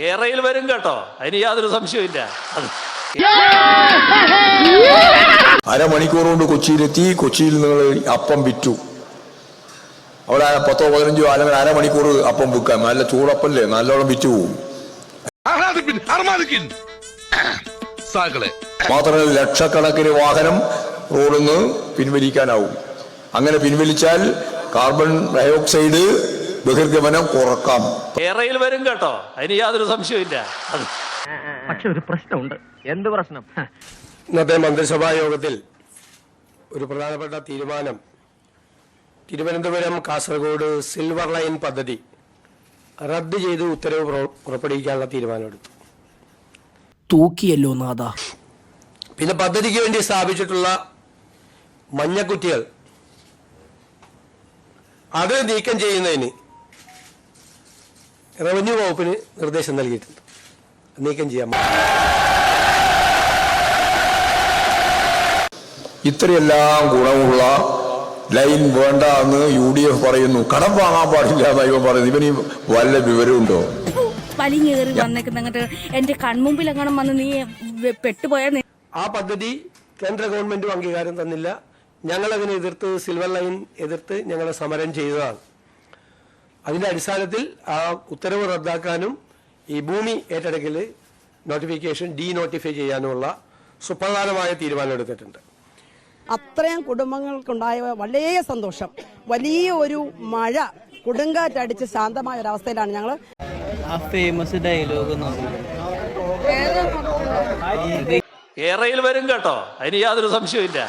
ഏറയിൽ വരും കേട്ടോ, അതിന് യാതൊരു സംശയമില്ല. അരമണിക്കൂർ കൊണ്ട് കൊച്ചിയിലെത്തി. കൊച്ചിയിൽ നിങ്ങൾ അപ്പം വിറ്റു. അവിടെ 10-15 അല്ലെങ്കിൽ അരമണിക്കൂർ അപ്പം വിൽക്കാം. നല്ല ചൂടപ്പല്ലേ, നല്ലോണം വിറ്റു പോകും. മാത്രമല്ല ലക്ഷക്കണക്കിന് വാഹനം റോഡിൽ നിന്ന് പിൻവലിക്കാനാവും. അങ്ങനെ പിൻവലിച്ചാൽ കാർബൺ ഡയോക്സൈഡ് ബഹിർഗമനം കുറക്കാം. ഏറയിൽ വരും കേട്ടോ, അതിന് യാതൊരു സംശയമില്ല. പക്ഷെ ഒരു പ്രശ്നമുണ്ട്. എന്ത് പ്രശ്നം? ഇന്നത്തെ മന്ത്രിസഭാ യോഗത്തിൽ ഒരു പ്രധാനപ്പെട്ട തീരുമാനം, തിരുവനന്തപുരം കാസർഗോഡ് സിൽവർ ലൈൻ പദ്ധതി റദ്ദ് ചെയ്ത് ഉത്തരവ് പുറപ്പെടുവിക്കാനുള്ള തീരുമാനമെടുത്തു. തൂക്കിയല്ലോ നാഥ. പിന്നെ പദ്ധതിക്ക് വേണ്ടി സ്ഥാപിച്ചിട്ടുള്ള മഞ്ഞക്കുറ്റികൾ അത് നീക്കം ചെയ്യുന്നതിന് റവന്യൂ വകുപ്പിന് നിർദ്ദേശം നൽകിയിട്ടുണ്ട്. നീക്കം ചെയ്യാൻ ഇത്രയെല്ലാം ഗുണമുള്ള ലൈൻ വേണ്ട എന്ന് UDF പറയുന്നു. കടം വാങ്ങാൻ പാടില്ല എന്ന് ഇവൻ പറയുന്നു. ഇവന് വല്ല വിവരമുണ്ടോ? വലിഞ്ഞേറി വന്നേക്കുന്നിട്ട് എന്റെ കൺമുമ്പിൽ അങ്ങനെ വന്ന് നീ പെട്ടുപോയ ആ പദ്ധതി കേന്ദ്ര ഗവൺമെന്റും അംഗീകാരം തന്നില്ല. ഞങ്ങൾ അതിനെ എതിർത്ത്, സിൽവർ ലൈൻ എതിർത്ത് ഞങ്ങൾ സമരം ചെയ്തതാണ്. അതിന്റെ അടിസ്ഥാനത്തിൽ ആ ഉത്തരവ് റദ്ദാക്കാനും ഈ ഭൂമി ഏറ്റെടുക്കൽ നോട്ടിഫിക്കേഷൻ ഡീനോട്ടിഫൈ ചെയ്യാനുമുള്ള സുപ്രധാനമായ തീരുമാനം എടുത്തിട്ടുണ്ട്. അത്രയും കുടുംബങ്ങൾക്കുണ്ടായ വളരെ സന്തോഷം. വലിയ ഒരു മഴ കൊടുങ്കാറ്റടിച്ച് ശാന്തമായ ഒരവസ്ഥയിലാണ് ഞങ്ങൾ. ആ ഫേമസ് ഡയലോഗ് ഏറയിൽ വരും കേട്ടോ, അതിന് യാതൊരു സംശയമില്ല.